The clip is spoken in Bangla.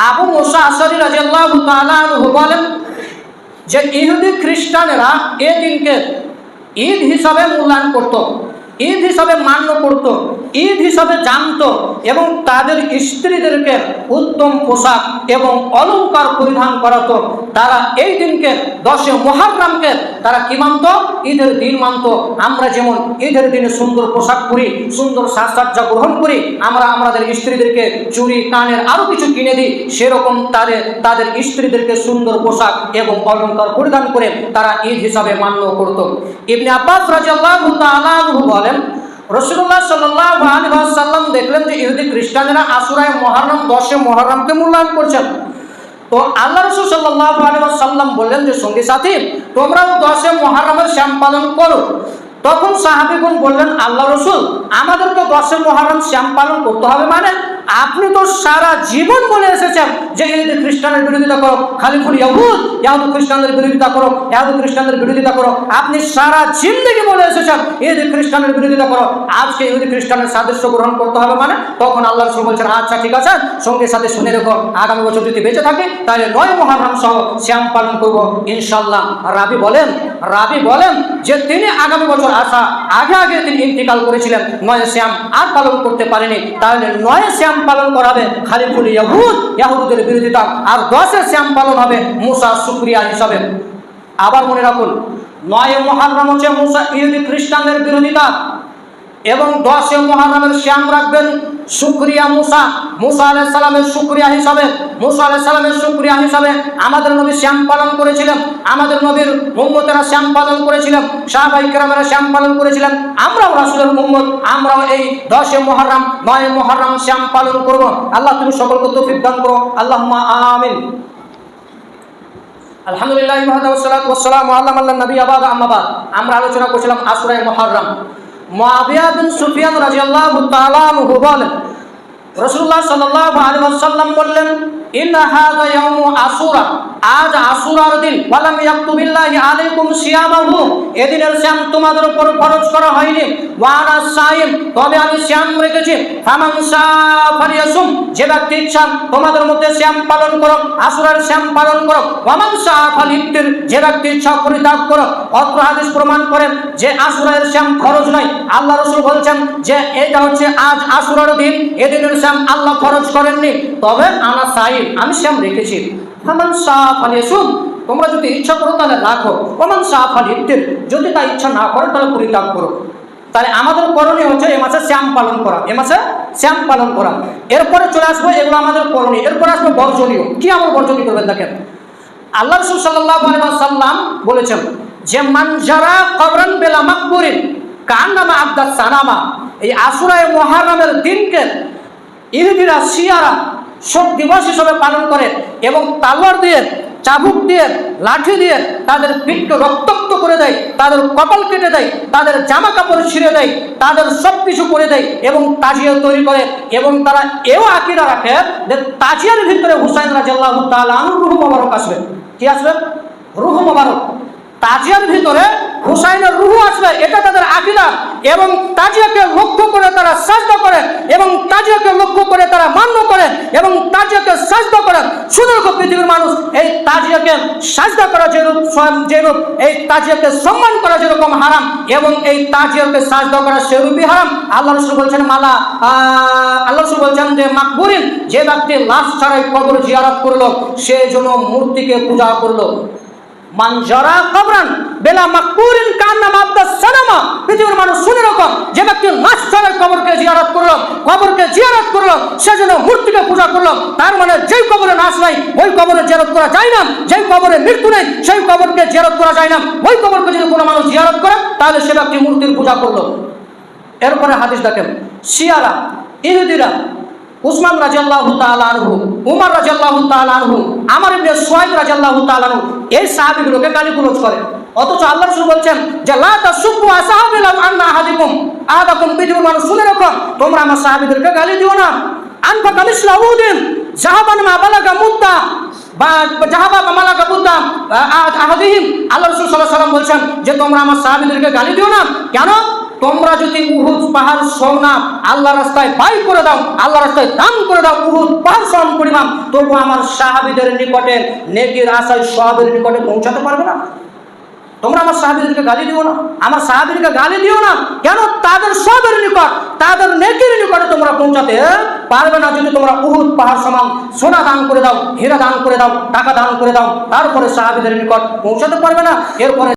আবু মুসা আশআরী রাদিয়াল্লাহু তাআলা আনহু বলেন যে ইহুদি খ্রিস্টানেরা এই দিনকে ঈদ হিসাবে মূল্যায়ন করত, ঈদ হিসাবে মান্য করত, ঈদ হিসাবে জানত এবং তাদের স্ত্রীদেরকে উত্তম পোশাক এবং অলংকার পরিধান করাতো। তারা এই দিনকে 10 মুহররমকে তারা কি মানত? ঈদের দিন মানত। আমরা যেমন ঈদের দিনে সুন্দর পোশাক পরি, সুন্দর সাজসজ্জা গ্রহণ করি, আমরা আমাদের স্ত্রীদেরকে চুড়ি কানের আরও কিছু কিনে দিই, সেরকম তাদের স্ত্রীদেরকে সুন্দর পোশাক এবং অলংকার পরিধান করে তারা ঈদ হিসাবে মান্য করত। ইবনে আব্বাস রাদিয়াল্লাহু তাআলা আনহু বলেন, রাসূলুল্লাহ সাল্লাল্লাহু আলাইহি ওয়াসাল্লাম দেখলেন যে ইহুদি খ্রিস্টানেরা আশুরায়ে মুহররম 10 মুহররমকে মূল্যায়ন করছেন। তো আল্লাহ রাসূল সাল্লাল্লাহু আলাইহি ওয়াসাল্লাম বললেন যে সঙ্গী সাথী, তোমরাও 10 মুহররমের শ্যাম পালন করো। তখন সাহাবীগণ বললেন, আল্লাহ রাসূল, আমাদেরকে 10 মুহররম শ্যাম পালন করতে হবে মানে? আপনি তো সারা জীবন বলে এসেছেন যে ইহুদি খ্রিস্টানের বিরোধিতা করো, খালিফুল ইয়াহুদ, ইহুদি খ্রিস্টানদের বিরোধিতা করো, ইহুদি খ্রিস্টানদের বিরোধিতা করো। আপনি সারা জিন্দেগি বলে এসেছেন ইহুদি খ্রিস্টানের বিরোধিতা করো, আজকে ইহুদি খ্রিস্টানের সাদৃশ্য গ্রহণ করতে হবে মানে? তখন আল্লাহ রাসূল বলছেন, আচ্ছা ঠিক আছে, সঙ্গে সাথে শুনে রেখো, আগামী বছর যদি বেঁচে থাকে তাহলে 9 মুহররম সহ শ্যাম পালন করবো ইনশাআল্লাহ। রাবি বলেন যে তিনি আগামী বছর আগে তিনি ইন্তিকাল করেছিলেন, 9 শ্যাম আর পালন করতে পারেনি। তাহলে 9 শ্যাম পালন করাবে খালিফুল ইয়াহুদের বিরোধিতা, আর 10 শ্যাম পালন হবে মুসা শুকরিয়া হিসাবে। আবার মনে রাখুন, 9 মুহররম হচ্ছে মুসা ইহুদি খ্রিস্টানদের বিরোধিতা এবং 10 মুহররমের শ্যাম রাখবেন শুকরিয়া মুসা আলাইহিস সালামের শুকরিয়া হিসাবে। মুসা আলাইহিস সালামের শুকরিয়া হিসাবে আমাদের নবী শ্যাম পালন করেছিলেন, আমাদের নবীর উম্মতেরা শ্যাম পালন করেছিলেন, সাহাবায়ে কেরামেরা শ্যাম পালন করেছিলেন। আমরাও রাসূলের উম্মত, আমরাও এই 10 মুহররম 9 মুহররম শ্যাম পালন করব। আল্লাহ তুমি সকলকে তৌফিক দান করো, আল্লাহুম্মা আমিন। আলহামদুলিল্লাহ ওয়াসসালাতু ওয়াসসালামু আলা মান লা নাবিয়্যা বা'দা, আম্মা বা'দ। আমরা আলোচনা করছিলাম আশুরায়ে মুহররম। মুআবিয়া বিন সুফিয়ান রাদিয়াল্লাহু তাআলা আনহু বলেন, রাসূলুল্লাহ সাল্লাল্লাহু আলাইহি ওয়াসাল্লাম বললেন, ইন্না হাযা ইয়াউমু আশুরা, আজ আশুরার দিন, ওয়ালাম ইয়াকতুবিল্লাহি আলাইকুম সিয়ামাহু, এদিনের শ্যাম তোমাদের উপর ফরজ করা হয়নি। ওয়া আনা সাইম, তবে আমি শ্যাম রেখেছি। ফামান শাআ ফালিয়াসুম, যে ব্যক্তি ইচ্ছা তোমাদের মধ্যে শ্যাম পালন করো, আশুরার শ্যাম পালন করো। ওয়া মান শাআ ফালিফতির, যে ব্যক্তি ইচ্ছা পরিত্যাগ করো। অত্র হাদিস প্রমাণ করেন যে আশুরার শ্যাম ফরজ নয়। আল্লাহ রাসূল বলছেন যে এটা হচ্ছে আজ আশুরার দিন, এদিনের শ্যাম আল্লাহ ফরজ করেননি, তবে আনা সাইম, আমি শ্যাম রেখেছি। ফামান শাআ ফালিয়াসুম, তোমরা যদি ইচ্ছা করো তাহলে রাখো। ওমান শাআ ফালিফতির, যদি তা ইচ্ছা না করো তাহলে পরিত্যাগ করো। তাহলে আমাদের করণীয় হচ্ছে এই মাসে শ্যাম পালন করা, এরপরে চলে আসবো এগুলো আমাদের করণীয়, এরপরে আসবো বর্জনীয়। কি আমার বর্জনীয় করবেন দেখেন, আল্লাহ রাসূল সাল্লাল্লাহু আলাইহি ওয়াসাল্লাম বলেছেন যে মান জারা কবরান বিলা মাকবুরিন কান্নামা আবদাস সানামা, এই আশুরায়ে মুহররমের দিনকে ইহুদিরা শিয়ারা শোক দিবস হিসেবে পালন করে এবং তালোয়ার দিয়ে, চাবুক দিয়ে, লাঠি দিয়ে তাদের পিঠকে রক্তাক্ত করে দেয়, তাদের কপাল কেটে দেয়, তাদের জামা কাপড় ছিঁড়ে দেয়, তাদের সব কিছু করে দেয় এবং তাজিয়া তৈরি করে। এবং তারা এও আকীদা রাখে যে তাজিয়ার ভিতরে হুসাইন রাদিয়াল্লাহু তাআলা আনহুর রূহ মোবারক আসবে। কি আসবে? রূহ মোবারক। তাজিয়ার ভিতরে হুসাইনের রূহ আসবে, এটা তাদের আকীদা। এবং তাজিয়াকে লক্ষ্য করে তারা সাজদা করে এবং তাজিয়াকে লক্ষ্য করে তারা মান্য করে এবং তাজিয়াকে সাজদা করে। শুধু পৃথিবীর মানুষ এই তাজিয়াকে সাজদা করা যেরূপ, এই তাজিয়াকে সম্মান করা যেরকম হারাম এবং এই তাজিয়াকে সাজদা করা সেরূপই হারাম। আল্লাহ রাসূল বলছেন আল্লাহ রাসূল বলছেন যে মাকবুরিন, যে ব্যক্তি লাশ ছাড়াই কবর জিয়ারত করলো সে যেন মূর্তিকে পূজা করলো। মান জারা কবরান বিলা মাকবুরিন কান্নামা আবদাস সানামা, পৃথিবীর মানুষ শুনে রাখো, যে ব্যক্তি লাশ ছাড়াই কবরকে জিয়ারত করলো সে যেন মূর্তিকে পূজা করলো। তার মানে যেই কবরে লাশ নাই ওই কবরে জিয়ারত করা যায় না, যেই কবরে মৃত্যু নেই সেই কবরকে জিয়ারত করা যায় না। ওই কবরকে যদি কোনো মানুষ জিয়ারত করে তাহলে সে ব্যক্তি মূর্তির পূজা করলো। এরপরে হাদিস দেখেন, শিয়ারা, ইহুদিরা উসমান রাদিয়াল্লাহু তাআলা আনহু, উমর রাদিয়াল্লাহু তাআলা আনহু, আমর ইবনে সুয়াইদ রাদিয়াল্লাহু তাআলা আনহু, এই সাহাবীগুলোকে গালিগালাজ করে। অথচ আল্লাহ রাসূল বলছেন যে লা তাসুব্বু আসহাবি লাম আন্না আহাদাকুম, পৃথিবীর মানুষ শুনে রাখো, তোমরা আমার সাহাবীদেরকে গালি দিও না। আনফাকা মিসলা উহুদিন যাহাবান মা বালাগা মুদ্দা, বা জাহাবা মামালা কাবুদ্দাম আহাদিহিম, আল্লাহ রাসূল সাল্লাল্লাহু আলাইহি ওয়াসাল্লাম বলছেন যে তোমরা আমার সাহাবীদেরকে গালি দিও না। কেন? তোমরা যদি উহুদ পাহাড় সোনা আল্লাহ রাস্তায় ব্যয় করে দাও, আল্লাহ রাস্তায় দান করে দাও উহুদ পাহাড় সম পরিমাণ, তবু আমার সাহাবীদের নিকটে নেকির আশায় সওয়াবের নিকটে পৌঁছাতে পারবে না। তোমরা আমার সাহাবীদেরকে গালি দিও না, আমার সাহাবীদেরকে গালি দিও না। কেন? তাদের সওয়াবের নিকট, তাদের নেকির নিকটে তোমরা পৌঁছাতে পারবে না যদি তোমরা উহুদ পাহাড় সমান সোনা দান করে দাও, হীরা দান করে দাও, টাকা দান করে দাও, তারপরে সাহাবীদের নিকট পৌঁছাতে পারবে না। এরপরে